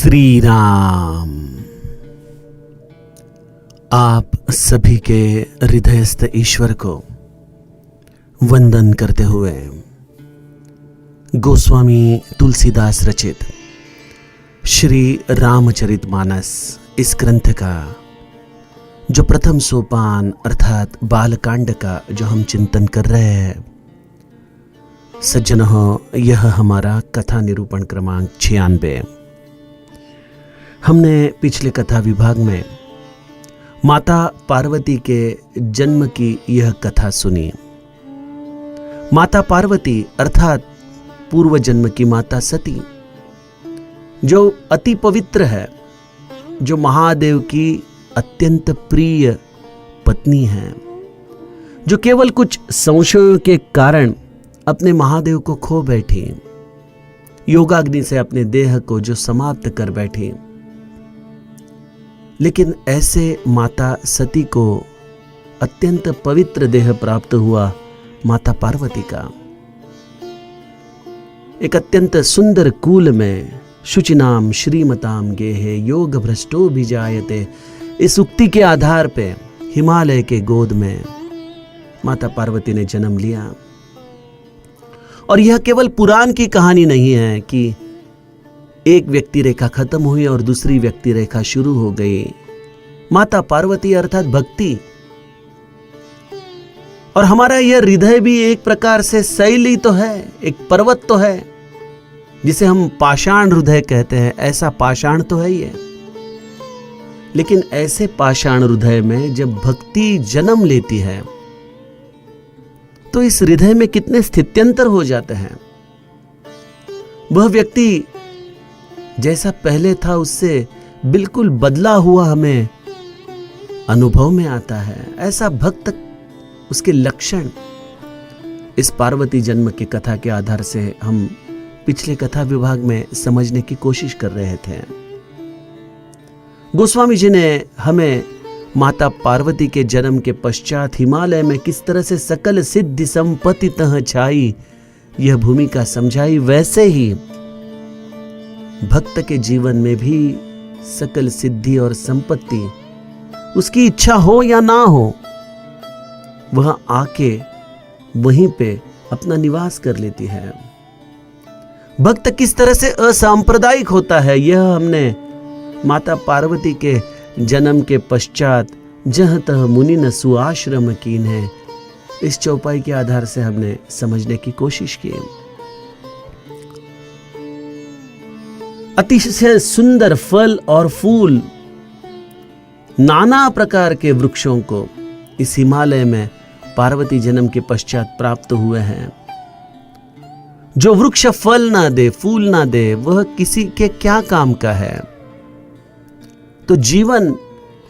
श्री राम। आप सभी के हृदयस्थ ईश्वर को वंदन करते हुए गोस्वामी तुलसीदास रचित श्री रामचरितमानस इस ग्रंथ का जो प्रथम सोपान अर्थात बालकांड का जो हम चिंतन कर रहे हैं, सज्जनों, यह हमारा कथा निरूपण क्रमांक 96। हमने पिछले कथा विभाग में माता पार्वती के जन्म की यह कथा सुनी। माता पार्वती अर्थात पूर्व जन्म की माता सती, जो अति पवित्र है, जो महादेव की अत्यंत प्रिय पत्नी है, जो केवल कुछ संशयों के कारण अपने महादेव को खो बैठी, योगाग्नि से अपने देह को जो समाप्त कर बैठी। लेकिन ऐसे माता सती को अत्यंत पवित्र देह प्राप्त हुआ माता पार्वती का। एक अत्यंत सुंदर कूल में शुचिनाम श्रीमताम गेहे योग भ्रष्टो भी जायते, इस उक्ति के आधार पे हिमालय के गोद में माता पार्वती ने जन्म लिया। और यह केवल पुराण की कहानी नहीं है कि एक व्यक्ति रेखा खत्म हुई और दूसरी व्यक्ति रेखा शुरू हो गई। माता पार्वती अर्थात भक्ति। और हमारा यह हृदय भी एक प्रकार से शैली तो है, एक पर्वत तो है, जिसे हम पाषाण हृदय कहते हैं। ऐसा पाषाण तो है ये। लेकिन ऐसे पाषाण हृदय में जब भक्ति जन्म लेती है तो इस हृदय में कितने स्थित्यंतर हो जाते हैं। वह व्यक्ति जैसा पहले था उससे बिल्कुल बदला हुआ हमें अनुभव में आता है। ऐसा भक्त, उसके लक्षण इस पार्वती जन्म की कथा के आधार से हम पिछले कथा विभाग में समझने की कोशिश कर रहे थे। गोस्वामी जी ने हमें माता पार्वती के जन्म के पश्चात हिमालय में किस तरह से सकल सिद्धि संपत्ति तह छाई यह भूमिका समझाई। वैसे ही भक्त के जीवन में भी सकल सिद्धि और संपत्ति, उसकी इच्छा हो या ना हो, वह आके वहीं पे अपना निवास कर लेती है। भक्त किस तरह से असांप्रदायिक होता है, यह हमने माता पार्वती के जन्म के पश्चात जह तह मुनि न सुआश्रम कीन है, इस चौपाई के आधार से हमने समझने की कोशिश की। अतिशय सुंदर फल और फूल, नाना प्रकार के वृक्षों को इस हिमालय में पार्वती जन्म के पश्चात प्राप्त हुए हैं। जो वृक्ष फल ना दे, फूल ना दे, वह किसी के क्या काम का है। तो जीवन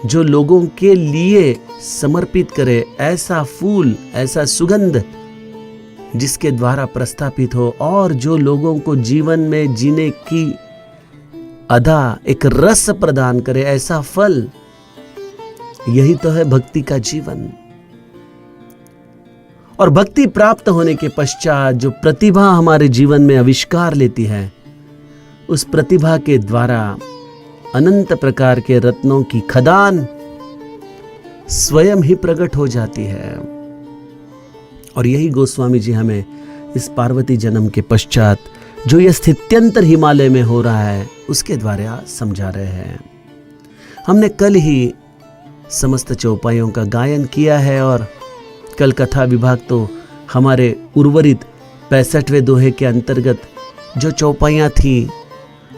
जो लोगों के लिए समर्पित करे, ऐसा फूल, ऐसा सुगंध जिसके द्वारा प्रस्थापित हो, और जो लोगों को जीवन में जीने की अदा एक रस प्रदान करे, ऐसा फल, यही तो है भक्ति का जीवन। और भक्ति प्राप्त होने के पश्चात जो प्रतिभा हमारे जीवन में आविष्कार लेती है, उस प्रतिभा के द्वारा अनंत प्रकार के रत्नों की खदान स्वयं ही प्रकट हो जाती है। और यही गोस्वामी जी हमें इस पार्वती जन्म के पश्चात जो यह स्थित्यंतर हिमालय में हो रहा है उसके द्वारा समझा रहे हैं। हमने कल ही समस्त चौपाइयों का गायन किया है और कल कथा विभाग तो हमारे उर्वरित 65वें दोहे के अंतर्गत जो चौपाइयाँ थी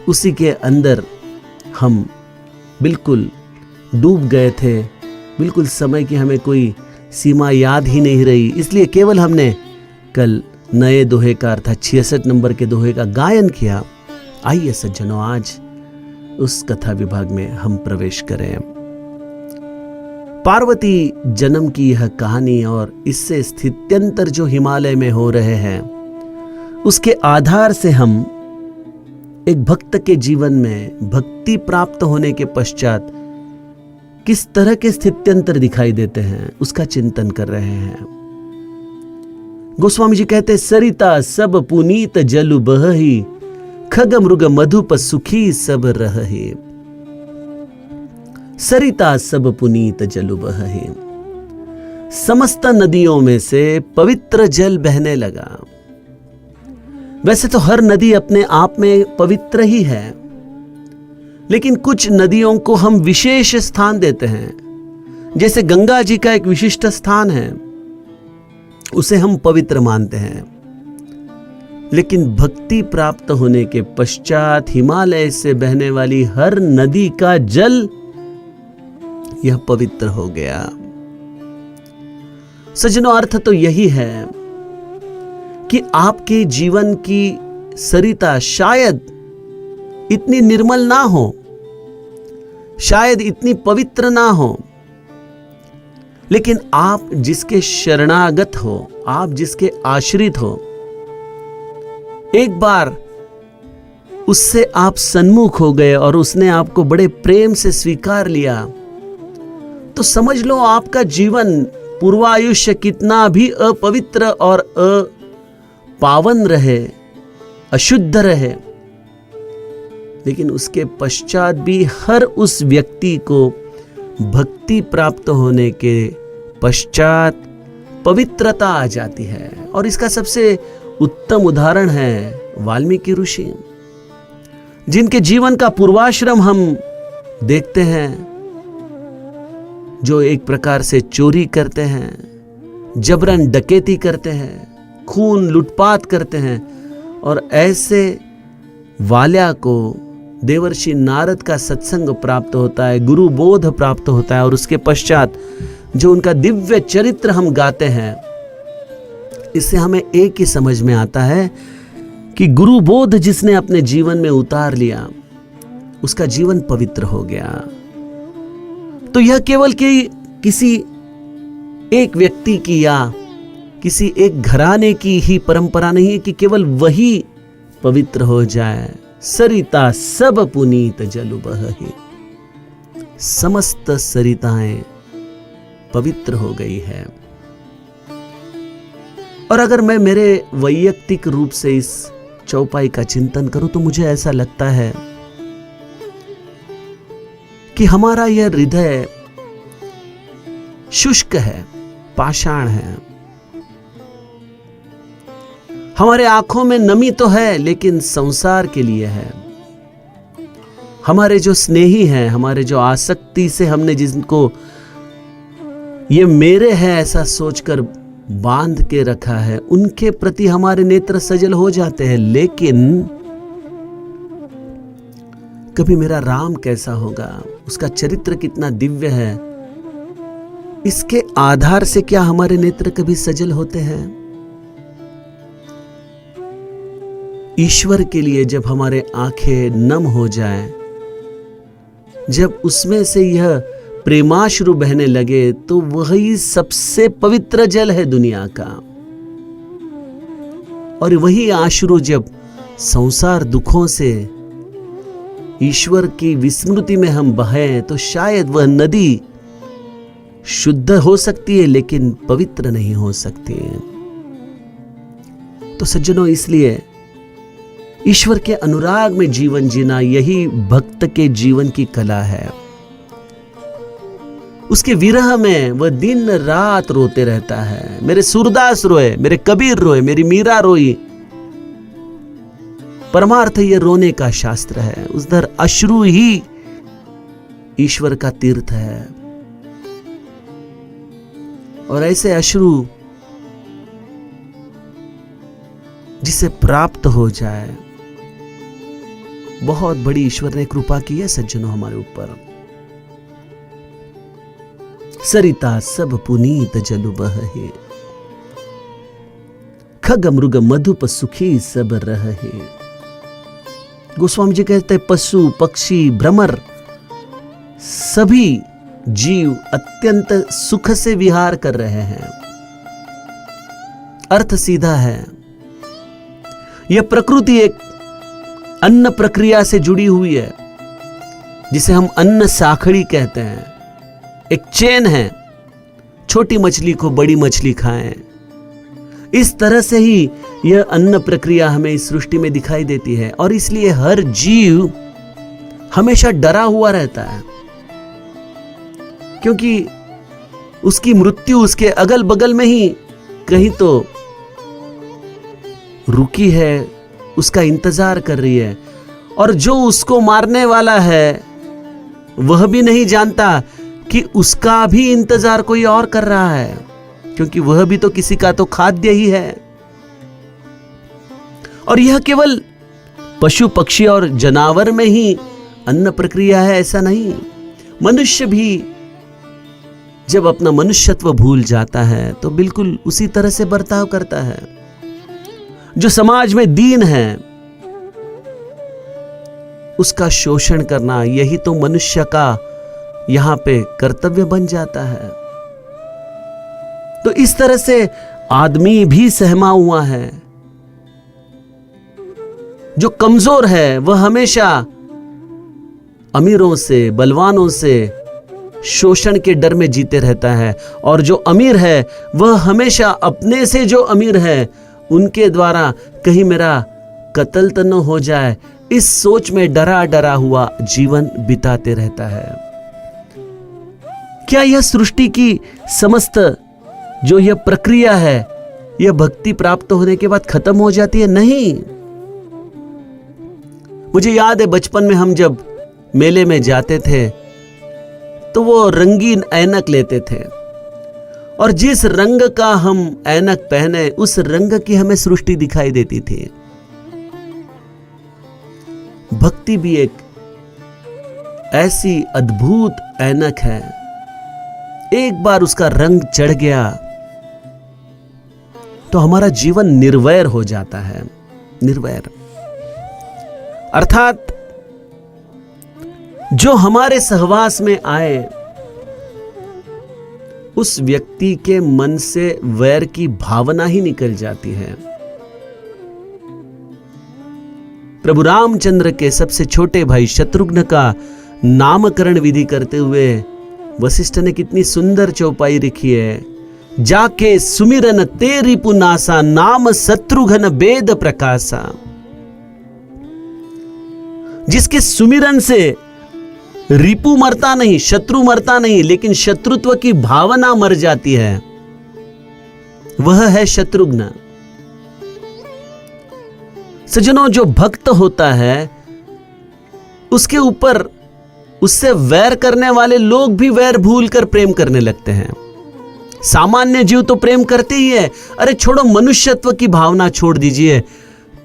उसी के अंदर हम बिल्कुल डूब गए थे। बिल्कुल समय की हमें कोई सीमा याद ही नहीं रही, इसलिए केवल हमने कल नए दोहे का अर्थात 66 नंबर के दोहे का गायन किया। आइए सज्जनों, आज उस कथा विभाग में हम प्रवेश करें। पार्वती जन्म की यह कहानी और इससे स्थित्यंतर जो हिमालय में हो रहे हैं, उसके आधार से हम एक भक्त के जीवन में भक्ति प्राप्त होने के पश्चात किस तरह के स्थित्यंतर दिखाई देते हैं उसका चिंतन कर रहे हैं। गोस्वामी जी कहते, सरिता सब पुनीत जलु बहहि, खग मृग मधुप सुखी सब रहहे, सरिता सब पुनीत जलु बहहे। समस्त नदियों में से पवित्र जल बहने लगा। वैसे तो हर नदी अपने आप में पवित्र ही है, लेकिन कुछ नदियों को हम विशेष स्थान देते हैं। जैसे गंगा जी का एक विशिष्ट स्थान है, उसे हम पवित्र मानते हैं। लेकिन भक्ति प्राप्त होने के पश्चात हिमालय से बहने वाली हर नदी का जल यह पवित्र हो गया। सज्जनों, अर्थ तो यही है कि आपके जीवन की सरिता शायद इतनी निर्मल ना हो, शायद इतनी पवित्र ना हो, लेकिन आप जिसके शरणागत हो, आप जिसके आश्रित हो, एक बार उससे आप सन्मुख हो गए और उसने आपको बड़े प्रेम से स्वीकार लिया, तो समझ लो आपका जीवन पूर्वायुष्य कितना भी अपवित्र और अपावन रहे, अशुद्ध रहे, लेकिन उसके पश्चात भी हर उस व्यक्ति को भक्ति प्राप्त होने के पश्चात पवित्रता आ जाती है। और इसका सबसे उत्तम उदाहरण है वाल्मीकि ऋषि, जिनके जीवन का पूर्वाश्रम हम देखते हैं, जो एक प्रकार से चोरी करते हैं, जबरन डकैती करते हैं, खून लूटपाट करते हैं, और ऐसे वाल्या को देवर्षि नारद का सत्संग प्राप्त होता है, गुरु बोध प्राप्त होता है, और उसके पश्चात जो उनका दिव्य चरित्र हम गाते हैं, इससे हमें एक ही समझ में आता है कि गुरु बोध जिसने अपने जीवन में उतार लिया, उसका जीवन पवित्र हो गया। तो यह केवल किसी एक व्यक्ति की या किसी एक घराने की ही परंपरा नहीं है कि केवल वही पवित्र हो जाए। सरिता सब पुनीत जलु बहहे, समस्त सरिताएं पवित्र हो गई है। और अगर मैं मेरे वैयक्तिक रूप से इस चौपाई का चिंतन करूं तो मुझे ऐसा लगता है कि हमारा यह हृदय शुष्क है, पाषाण है। हमारे आंखों में नमी तो है, लेकिन संसार के लिए है। हमारे जो स्नेही हैं, हमारे जो आसक्ति से हमने जिनको ये मेरे हैं ऐसा सोचकर बांध के रखा है, उनके प्रति हमारे नेत्र सजल हो जाते हैं। लेकिन कभी मेरा राम कैसा होगा, उसका चरित्र कितना दिव्य है, इसके आधार से क्या हमारे नेत्र कभी सजल होते हैं? ईश्वर के लिए जब हमारे आंखें नम हो जाएं, जब उसमें से यह प्रेमाश्रु बहने लगे, तो वही सबसे पवित्र जल है दुनिया का। और वही आश्रु जब संसार दुखों से ईश्वर की विस्मृति में हम बहें, तो शायद वह नदी शुद्ध हो सकती है, लेकिन पवित्र नहीं हो सकती है। तो सज्जनों, इसलिए ईश्वर के अनुराग में जीवन जीना, यही भक्त के जीवन की कला है। उसके विरह में वह दिन रात रोते रहता है। मेरे सूरदास रोए, मेरे कबीर रोए, मेरी मीरा रोई। परमार्थ ये रोने का शास्त्र है। उधर अश्रु ही ईश्वर का तीर्थ है। और ऐसे अश्रु जिसे प्राप्त हो जाए, बहुत बड़ी ईश्वर ने कृपा की है सज्जनों हमारे ऊपर। सरिता सब पुनीत जलु बहहे, खग मृग मधुप सुखी सब रहहे। गोस्वामी जी कहते हैं, पशु पक्षी भ्रमर सभी जीव अत्यंत सुख से विहार कर रहे हैं। अर्थ सीधा है, यह प्रकृति एक अन्न प्रक्रिया से जुड़ी हुई है, जिसे हम अन्न साखड़ी कहते हैं। एक चेन है, छोटी मछली को बड़ी मछली खाएं, इस तरह से ही यह अन्न प्रक्रिया हमें इस सृष्टि में दिखाई देती है, और इसलिए हर जीव हमेशा डरा हुआ रहता है, क्योंकि उसकी मृत्यु उसके अगल बगल में ही कहीं तो रुकी है, उसका इंतजार कर रही है, और जो उसको मारने वाला है वह भी नहीं जानता कि उसका भी इंतजार कोई और कर रहा है, क्योंकि वह भी तो किसी का तो खाद्य ही है। और यह केवल पशु पक्षी और जानवर में ही अन्न प्रक्रिया है ऐसा नहीं, मनुष्य भी जब अपना मनुष्यत्व भूल जाता है तो बिल्कुल उसी तरह से बर्ताव करता है। जो समाज में दीन है उसका शोषण करना, यही तो मनुष्य का यहां पे कर्तव्य बन जाता है। तो इस तरह से आदमी भी सहमा हुआ है। जो कमजोर है वह हमेशा अमीरों से, बलवानों से शोषण के डर में जीते रहता है, और जो अमीर है वह हमेशा अपने से जो अमीर है उनके द्वारा कहीं मेरा कत्ल तो न हो जाए, इस सोच में डरा डरा हुआ जीवन बिताते रहता है। क्या यह सृष्टि की समस्त जो यह प्रक्रिया है यह भक्ति प्राप्त होने के बाद खत्म हो जाती है? नहीं। मुझे याद है बचपन में हम जब मेले में जाते थे तो वो रंगीन ऐनक लेते थे, और जिस रंग का हम ऐनक पहने उस रंग की हमें सृष्टि दिखाई देती थी। भक्ति भी एक ऐसी अद्भुत ऐनक है, एक बार उसका रंग चढ़ गया तो हमारा जीवन निर्वैर हो जाता है। निर्वैर अर्थात जो हमारे सहवास में आए उस व्यक्ति के मन से वैर की भावना ही निकल जाती है। प्रभु रामचंद्र के सबसे छोटे भाई शत्रुघ्न का नामकरण विधि करते हुए वशिष्ठ ने कितनी सुंदर चौपाई लिखी है। जाके सुमिरन तेरी पुनासा, नाम शत्रुघ्न वेद प्रकाशा। जिसके सुमिरन से रिपु मरता नहीं, शत्रु मरता नहीं, लेकिन शत्रुत्व की भावना मर जाती है, वह है शत्रुघ्न। सज्जनों, जो भक्त होता है उसके ऊपर उससे वैर करने वाले लोग भी वैर भूलकर प्रेम करने लगते हैं। सामान्य जीव तो प्रेम करते ही है। अरे छोड़ो, मनुष्यत्व की भावना छोड़ दीजिए,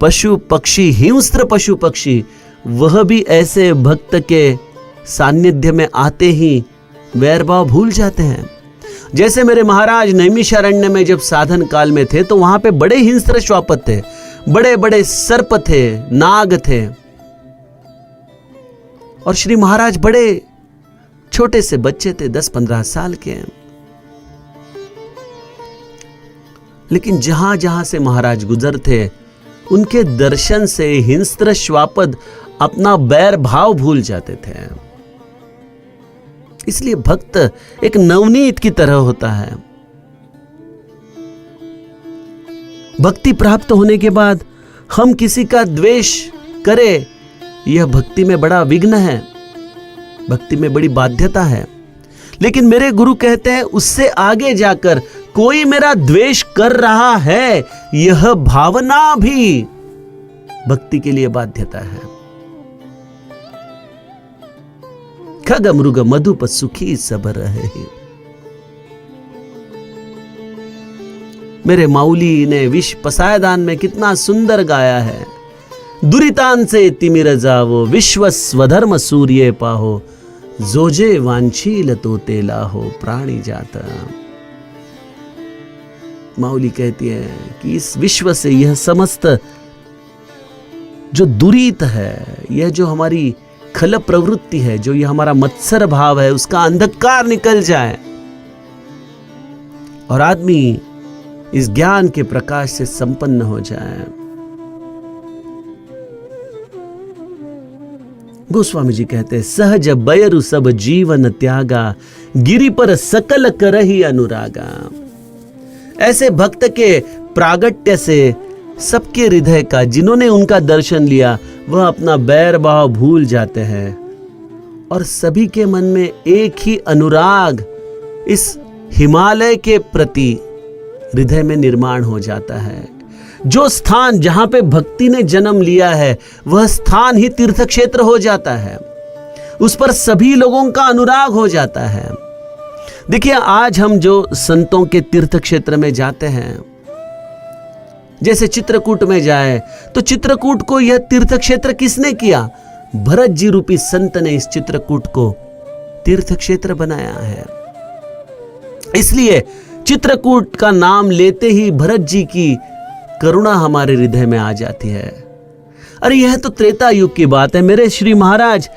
पशु पक्षी, हिंस्र पशु पक्षी, वह भी ऐसे भक्त के सान्निध्य में आते ही वैर भाव भूल जाते हैं। जैसे मेरे महाराज नैमिषारण्य में जब साधन काल में थे तो वहां पे बड़े हिंस्र श्वापद थे, बड़े बड़े सर्प थे, नाग थे, और श्री महाराज बड़े छोटे से बच्चे थे, 10-15 साल के। लेकिन जहां जहां से महाराज गुजरते उनके दर्शन से हिंस्र श्वापद अपना बैर भाव भूल जाते थे। इसलिए भक्त एक नवनीत की तरह होता है। भक्ति प्राप्त होने के बाद हम किसी का द्वेष करें, यह भक्ति में बड़ा विघ्न है, भक्ति में बड़ी बाध्यता है। लेकिन मेरे गुरु कहते हैं उससे आगे जाकर कोई मेरा द्वेष कर रहा है, यह भावना भी भक्ति के लिए बाध्यता है। खग मृग मधुप सुखी सब रहे। मेरे माउली ने विष पसायदान में कितना सुंदर गाया है। दुरितान से तिमिर जावो, विश्व स्वधर्म सूर्य पाहो, जोजे वांछील तो तेला हो प्राणी जाता। माउली कहती है कि इस विश्व से यह समस्त जो दुरीत है, यह जो हमारी खल प्रवृत्ति है, जो यह हमारा मत्सर भाव है, उसका अंधकार निकल जाए और आदमी इस ज्ञान के प्रकाश से संपन्न हो जाए। गोस्वामी जी कहते हैं, सहज बयरु सब जीवन त्यागा, गिरि पर सकल करही अनुरागा। ऐसे भक्त के प्रागट्य से सबके हृदय का, जिन्होंने उनका दर्शन लिया, वह अपना बैर भाव भूल जाते हैं और सभी के मन में एक ही अनुराग इस हिमालय के प्रति हृदय में निर्माण हो जाता है। जो स्थान जहां पे भक्ति ने जन्म लिया है, वह स्थान ही तीर्थ क्षेत्र हो जाता है। उस पर सभी लोगों का अनुराग हो जाता है। देखिए, आज हम जो संतों के तीर्थ क्षेत्र में जाते हैं, जैसे चित्रकूट में जाए, तो चित्रकूट को यह तीर्थ क्षेत्र किसने किया? भरत जी रूपी संत ने इस चित्रकूट को तीर्थ क्षेत्र बनाया है। इसलिए चित्रकूट का नाम लेते ही भरत जी की करुणा हमारे हृदय में आ जाती है। अरे यह तो त्रेता युग की बात है। मेरे श्री महाराज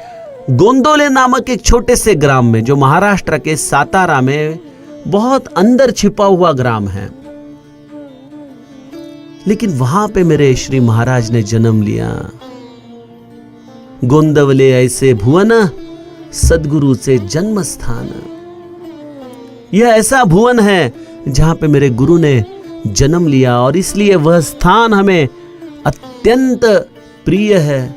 गोंदोले नामक एक छोटे से ग्राम में, जो महाराष्ट्र के सातारा में बहुत अंदर छिपा हुआ ग्राम है, लेकिन वहां पे मेरे श्री महाराज ने जन्म लिया। गोंदवले ऐसे भुवन, सदगुरु से जन्म स्थान। यह ऐसा भुवन है जहां पे मेरे गुरु ने जन्म लिया और इसलिए वह स्थान हमें अत्यंत प्रिय है।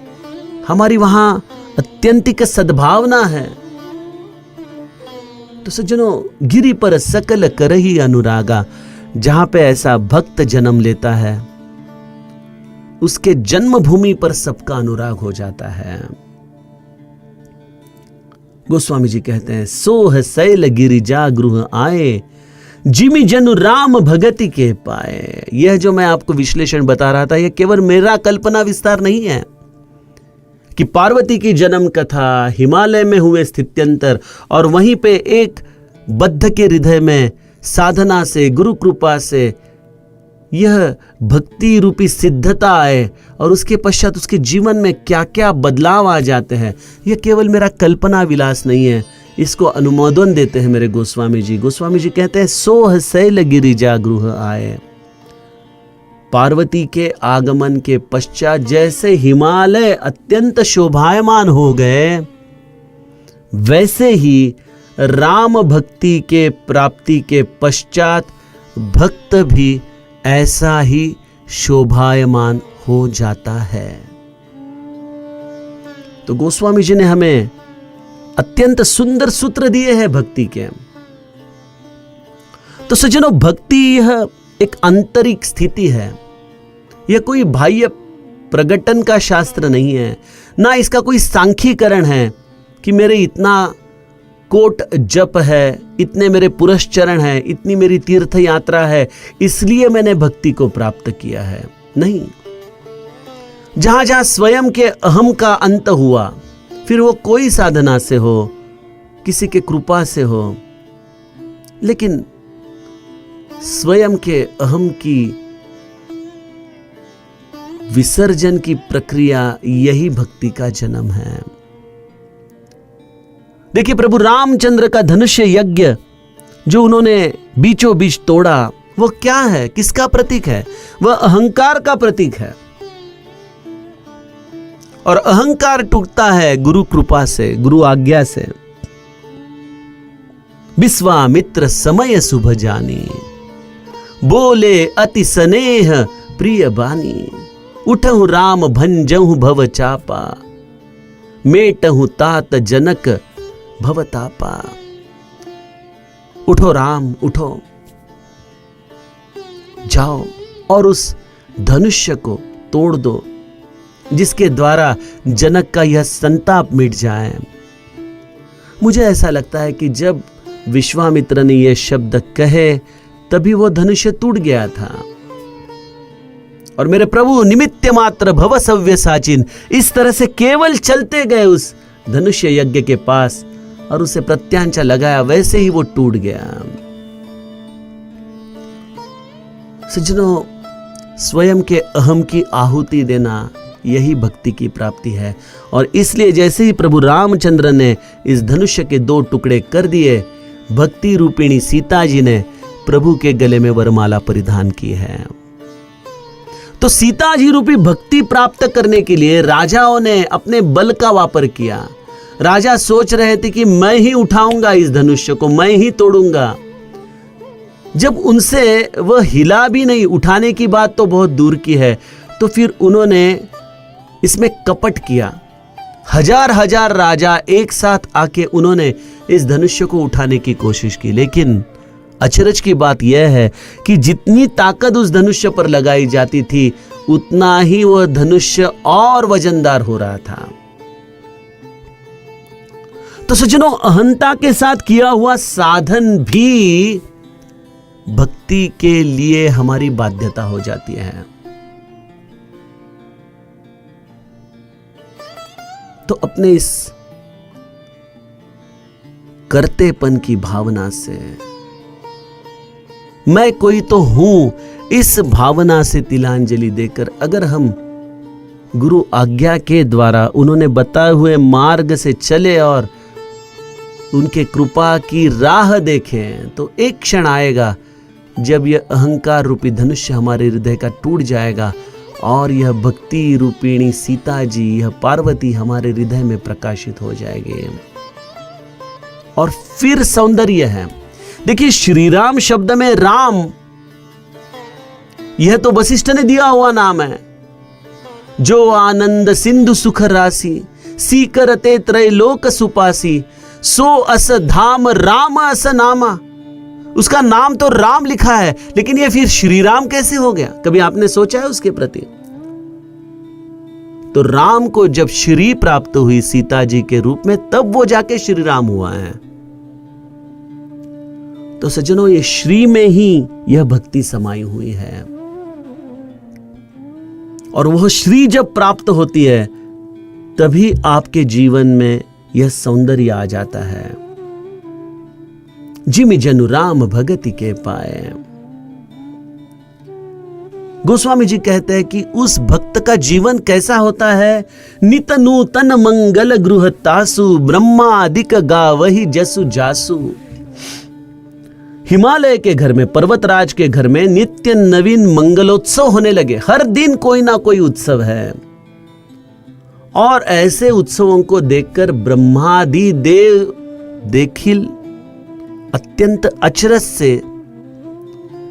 हमारी वहां अत्यंतिक सद्भावना है। तो सज्जनों, गिरि पर सकल करही अनुरागा, जहां पे ऐसा भक्त जन्म लेता है, उसके जन्मभूमि पर सबका अनुराग हो जाता है। गोस्वामी जी कहते हैं, सोह शैल गिरिजा गृह आए, जिमि जनु राम भगति के पाए। यह जो मैं आपको विश्लेषण बता रहा था, यह केवल मेरा कल्पना विस्तार नहीं है कि पार्वती की जन्म कथा, हिमालय में हुए स्थित्यंतर और वहीं पे एक बद्ध के हृदय में साधना से, गुरु कृपा से यह भक्ति रूपी सिद्धता आए और उसके पश्चात उसके जीवन में क्या क्या बदलाव आ जाते हैं, यह केवल मेरा कल्पना विलास नहीं है। इसको अनुमोदन देते हैं मेरे गोस्वामी जी। गोस्वामी जी कहते हैं, सोह शैल गिरिजा गृह आए। पार्वती के आगमन के पश्चात जैसे हिमालय अत्यंत शोभायमान हो गए, वैसे ही राम भक्ति के प्राप्ति के पश्चात भक्त भी ऐसा ही शोभायमान हो जाता है। तो गोस्वामी जी ने हमें अत्यंत सुंदर सूत्र दिए हैं भक्ति के। तो सज्जनों, भक्ति यह एक आंतरिक स्थिति है। यह कोई बाह्य प्रगटन का शास्त्र नहीं है, ना इसका कोई सांख्यीकरण है कि मेरे इतना कोट जप है, इतने मेरे पुरस्चरण है, इतनी मेरी तीर्थ यात्रा है, इसलिए मैंने भक्ति को प्राप्त किया है। नहीं, जहां जहां स्वयं के अहम का अंत हुआ, फिर वो कोई साधना से हो, किसी के कृपा से हो, लेकिन स्वयं के अहम की विसर्जन की प्रक्रिया, यही भक्ति का जन्म है। देखिए, प्रभु रामचंद्र का धनुष्य यज्ञ जो उन्होंने बीचों बीच तोड़ा, वो क्या है, किसका प्रतीक है? वह अहंकार का प्रतीक है। और अहंकार टूटता है गुरु कृपा से, गुरु आज्ञा से। विश्वामित्र समय शुभ जानी, बोले अति स्नेह प्रिय बानी। उठहु राम भंजहु भव चापा, मेटहु तात जनक भवतापा। उठो राम, उठो, जाओ और उस धनुष्य को तोड़ दो, जिसके द्वारा जनक का यह संताप मिट जाए। मुझे ऐसा लगता है कि जब विश्वामित्र ने यह शब्द कहे, तभी वो धनुष्य टूट गया था और मेरे प्रभु निमित्त मात्र भव सव्य साचिन, इस तरह से केवल चलते गए उस धनुष्य यज्ञ के पास और उसे प्रत्यांचा लगाया, वैसे ही वो टूट गया। सज्जनों, स्वयं के अहम की आहुति देना, यही भक्ति की प्राप्ति है। और इसलिए जैसे ही प्रभु रामचंद्र ने इस धनुष्य के 2 टुकड़े कर दिए, भक्ति रूपिणी सीता जी ने प्रभु के गले में वरमाला परिधान की है। तो सीता जी रूपी भक्ति प्राप्त करने के लिए राजाओं ने अपने बल का वापर किया। राजा सोच रहे थे कि मैं ही उठाऊंगा इस धनुष्य को, मैं ही तोड़ूंगा, जब उनसे वह हिला भी नहीं, उठाने की बात तो बहुत दूर की है, तो फिर उन्होंने इसमें कपट किया। हजार हजार राजा एक साथ आके उन्होंने इस धनुष्य को उठाने की कोशिश की, लेकिन अचरज की बात यह है कि जितनी ताकत उस धनुष्य पर लगाई जाती थी उतना ही वह धनुष्य और वजनदार हो रहा था। तो सज्जनों, अहंता के साथ किया हुआ साधन भी भक्ति के लिए हमारी बाध्यता हो जाती है। तो अपने इस कर्तेपन की भावना से, मैं कोई तो हूं, इस भावना से तिलांजलि देकर अगर हम गुरु आज्ञा के द्वारा उन्होंने बताए हुए मार्ग से चले और उनके कृपा की राह देखें, तो एक क्षण आएगा जब यह अहंकार रूपी धनुष्य हमारे हृदय का टूट जाएगा और यह भक्ति रूपिणी सीता जी, यह पार्वती हमारे हृदय में प्रकाशित हो जाएगी। और फिर सौंदर्य है। देखिए, श्री राम शब्द में राम, यह तो वशिष्ठ ने दिया हुआ नाम है। जो आनंद सिंधु सुख राशि, सी करते त्रैलोक सुपासी, सो अस धाम राम अस नामा। उसका नाम तो राम लिखा है, लेकिन यह फिर श्री राम कैसे हो गया? कभी आपने सोचा है उसके प्रति? तो राम को जब श्री प्राप्त हुई सीता जी के रूप में, तब वो जाके श्री राम हुआ है। तो सज्जनों, ये श्री में ही यह भक्ति समाई हुई है। और वह श्री जब प्राप्त होती है तभी आपके जीवन में यह सौंदर्य आ जाता है। जिमि जनु राम भगति के पाए। गोस्वामी जी कहते हैं कि उस भक्त का जीवन कैसा होता है? नित नूतन मंगल गृह तासु, ब्रह्मादिक गावहि जसु जासु। हिमालय के घर में, पर्वतराज के घर में नित्य नवीन मंगलोत्सव होने लगे। हर दिन कोई ना कोई उत्सव है। और ऐसे उत्सवों को देखकर ब्रह्मादि देव देखिल अत्यंत अचरज से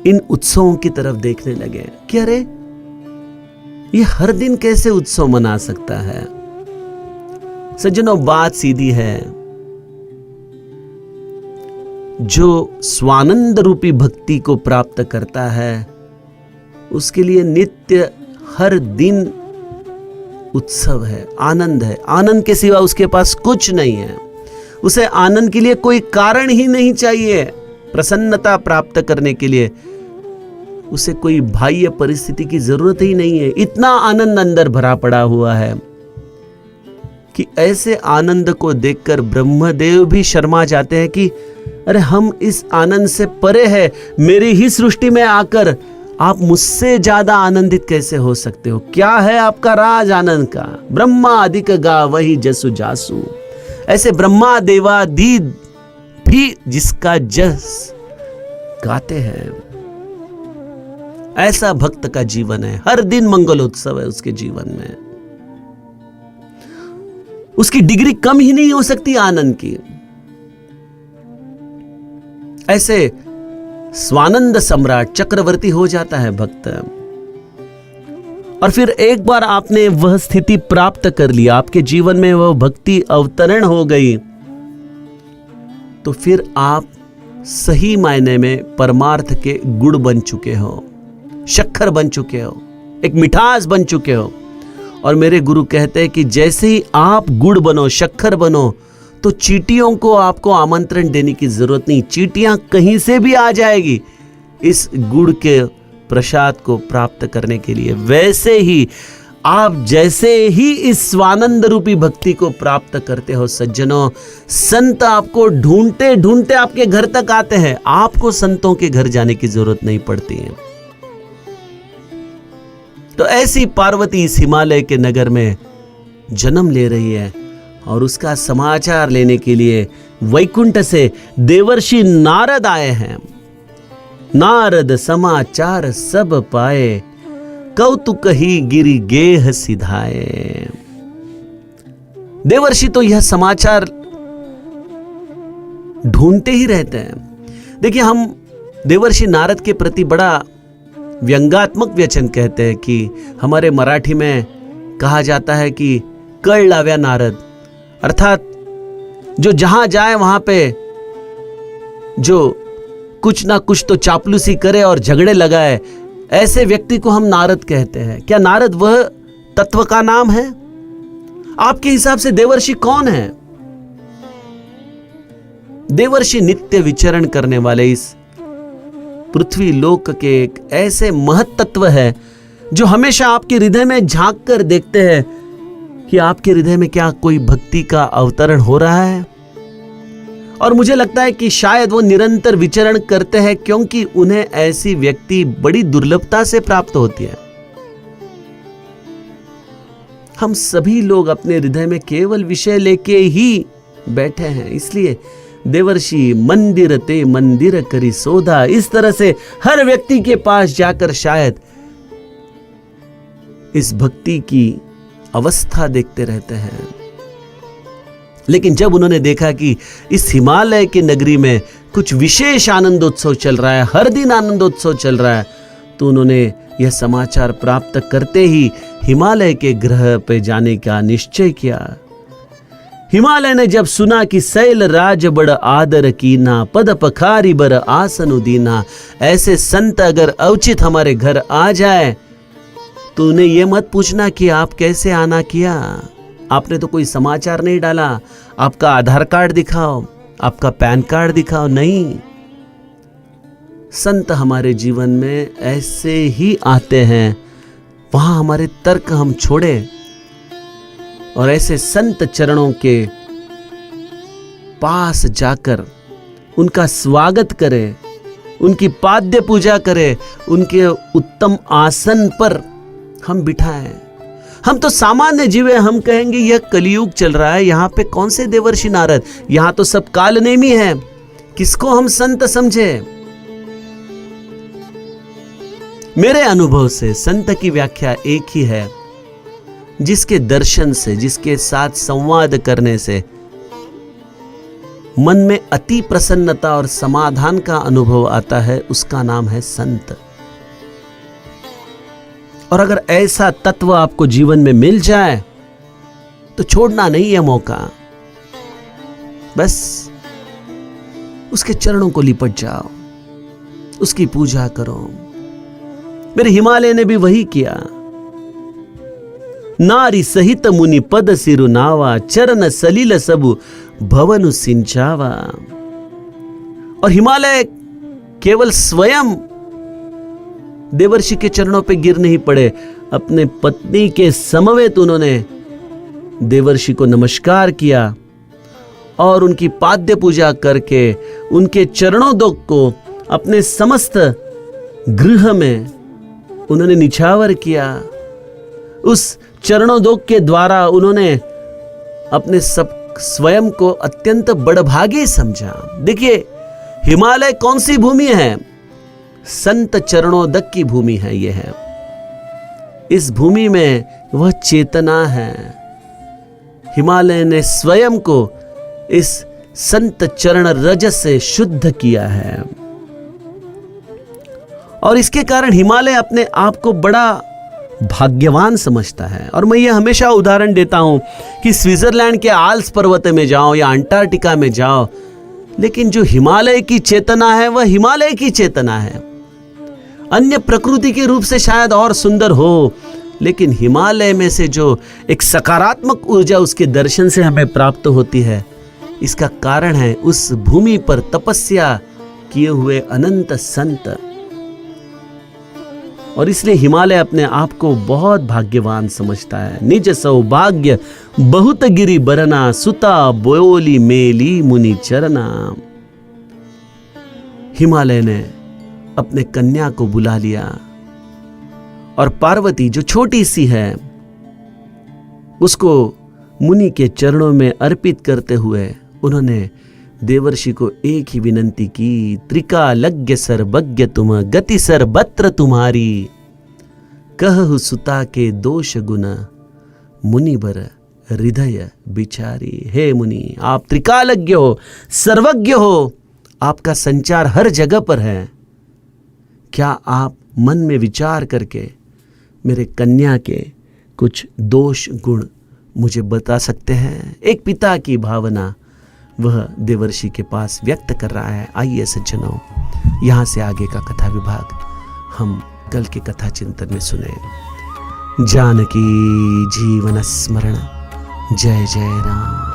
इन उत्सवों की तरफ देखने लगे कि अरे, ये हर दिन कैसे उत्सव मना सकता है? सज्जनों, बात सीधी है। जो स्वानंद रूपी भक्ति को प्राप्त करता है उसके लिए नित्य हर दिन उत्सव है, आनंद है। आनंद के सिवा उसके पास कुछ नहीं है। उसे आनंद के लिए कोई कारण ही नहीं चाहिए। प्रसन्नता प्राप्त करने के लिए उसे कोई बाह्य परिस्थिति की जरूरत ही नहीं है। इतना आनंद अंदर भरा पड़ा हुआ है कि ऐसे आनंद को देखकर ब्रह्मदेव भी शर्मा जाते हैं कि अरे, हम इस आनंद से परे है। मेरी ही सृष्टि में आकर आप मुझसे ज्यादा आनंदित कैसे हो सकते हो? क्या है आपका राज आनंद का? ब्रह्मा अधिक गावहि जसु जासु। ऐसे ब्रह्मा देवादि भी जिसका जस गाते हैं। ऐसा भक्त का जीवन है। हर दिन मंगलोत्सव है उसके जीवन में। उसकी डिग्री कम ही नहीं हो सकती आनंद की। ऐसे स्वानंद सम्राट चक्रवर्ती हो जाता है भक्त। और फिर एक बार आपने वह स्थिति प्राप्त कर ली, आपके जीवन में वह भक्ति अवतरण हो गई, तो फिर आप सही मायने में परमार्थ के गुड़ बन चुके हो, शक्कर बन चुके हो, एक मिठास बन चुके हो। और मेरे गुरु कहते हैं कि जैसे ही आप गुड़ बनो, शक्कर बनो, तो चींटियों को आपको आमंत्रण देने की जरूरत नहीं। चींटियां कहीं से भी आ जाएगी इस गुड़ के प्रसाद को प्राप्त करने के लिए। वैसे ही आप जैसे ही इस स्वानंद रूपी भक्ति को प्राप्त करते हो सज्जनों, संत आपको ढूंढते ढूंढते आपके घर तक आते हैं। आपको संतों के घर जाने की जरूरत नहीं पड़ती है। तो ऐसी पार्वती इस हिमालय के नगर में जन्म ले रही है और उसका समाचार लेने के लिए वैकुंठ से देवर्षि नारद आए हैं। नारद समाचार सब पाए, कौतुक ही गिरि गेह सिधाए। देवर्षि तो यह समाचार ढूंढते ही रहते हैं। देखिए, हम देवर्षि नारद के प्रति बड़ा व्यंगात्मक वचन कहते हैं कि हमारे मराठी में कहा जाता है कि कळ लाव्या नारद, अर्थात जो जहां जाए वहां पे जो कुछ ना कुछ तो चापलूसी करे और झगड़े लगाए, ऐसे व्यक्ति को हम नारद कहते हैं। क्या नारद वह तत्व का नाम है? आपके हिसाब से देवर्षि कौन है? देवर्षि नित्य विचरण करने वाले इस पृथ्वी लोक के एक ऐसे महत तत्व है जो हमेशा आपके हृदय में झांक कर देखते हैं कि आपके हृदय में क्या कोई भक्ति का अवतरण हो रहा है। और मुझे लगता है कि शायद वो निरंतर विचरण करते हैं क्योंकि उन्हें ऐसी व्यक्ति बड़ी दुर्लभता से प्राप्त होती है। हम सभी लोग अपने हृदय में केवल विषय लेके ही बैठे हैं, इसलिए देवर्षि मंदिर ते मंदिर करी सोधा, इस तरह से हर व्यक्ति के पास जाकर शायद इस भक्ति की अवस्था देखते रहते हैं। लेकिन जब उन्होंने देखा कि इस हिमालय की नगरी में कुछ विशेष आनंदोत्सव चल रहा है, हर दिन आनंदोत्सव चल रहा है, तो उन्होंने यह समाचार प्राप्त करते ही हिमालय के ग्रह पे जाने का निश्चय किया। हिमालय ने जब सुना कि शैल राज बड़ आदर कीना, पद पखारी बर आसन दीना, ऐसे संत अगर अवचित हमारे घर आ जाए तो उन्हें यह मत पूछना कि आप कैसे आना किया, आपने तो कोई समाचार नहीं डाला, आपका आधार कार्ड दिखाओ, आपका पैन कार्ड दिखाओ। नहीं, संत हमारे जीवन में ऐसे ही आते हैं, वहां हमारे तर्क हम छोड़े और ऐसे संत चरणों के पास जाकर उनका स्वागत करें, उनकी पाद्य पूजा करें, उनके उत्तम आसन पर हम बिठाएं। हम तो सामान्य जीव हैं, हम कहेंगे यह कलयुग चल रहा है, यहां पे कौन से देवर्षि नारद, यहां तो सब कालनेमी है, किसको हम संत समझे। मेरे अनुभव से संत की व्याख्या एक ही है, जिसके दर्शन से, जिसके साथ संवाद करने से मन में अति प्रसन्नता और समाधान का अनुभव आता है, उसका नाम है संत। और अगर ऐसा तत्व आपको जीवन में मिल जाए तो छोड़ना नहीं है मौका, बस उसके चरणों को लिपट जाओ, उसकी पूजा करो। मेरे हिमालय ने भी वही किया। नारी सहित मुनि पद सिरु नावा, चरण सलील सबु भवनु सिंचावा। और हिमालय केवल स्वयं देवर्षि के चरणों पे गिर नहीं पड़े, अपने पत्नी के समवेत उन्होंने देवर्षि को नमस्कार किया और उनकी पाद्य पूजा करके उनके चरणों दोग को अपने समस्त गृह में उन्होंने निछावर किया। उस चरणोदोग के द्वारा उन्होंने अपने सब स्वयं को अत्यंत बड़भागी समझा। देखिए, हिमालय कौन सी भूमि है? संत चरणोदक की भूमि है। यह है, इस भूमि में वह चेतना है। हिमालय ने स्वयं को इस संत चरण रज से शुद्ध किया है और इसके कारण हिमालय अपने आप को बड़ा भाग्यवान समझता है। और मैं ये हमेशा उदाहरण देता हूं कि स्विट्जरलैंड के आल्प्स पर्वत में जाओ या अंटार्कटिका में जाओ, लेकिन जो हिमालय की चेतना है वह हिमालय की चेतना है। अन्य प्रकृति के रूप से शायद और सुंदर हो, लेकिन हिमालय में से जो एक सकारात्मक ऊर्जा उसके दर्शन से हमें प्राप्त होती है, इसका कारण है उस भूमि पर तपस्या किए हुए अनंत संत। और इसलिए हिमालय अपने आप को बहुत भाग्यवान समझता है। निज सौभाग्य बहुत गिरी बरना, सुता बोली मेली मुनि चरना। हिमालय ने अपने कन्या को बुला लिया और पार्वती जो छोटी सी है उसको मुनि के चरणों में अर्पित करते हुए उन्होंने देवर्षि को एक ही विनंती की, त्रिकालज्ञ सर्वज्ञ तुम, गति सर्वत्र तुम्हारी, कहु सुता के दोष गुण, मुनि बर हृदय बिचारी। हे मुनि, आप त्रिकालज्ञ हो, सर्वज्ञ हो, आपका संचार हर जगह पर है, क्या आप मन में विचार करके मेरे कन्या के कुछ दोष गुण मुझे बता सकते हैं? एक पिता की भावना वह देवर्षि के पास व्यक्त कर रहा है। आइए सज्जनों, यहाँ से आगे का कथा विभाग हम कल के कथा चिंतन में सुने। जानकी जीवन स्मरण, जय जय राम।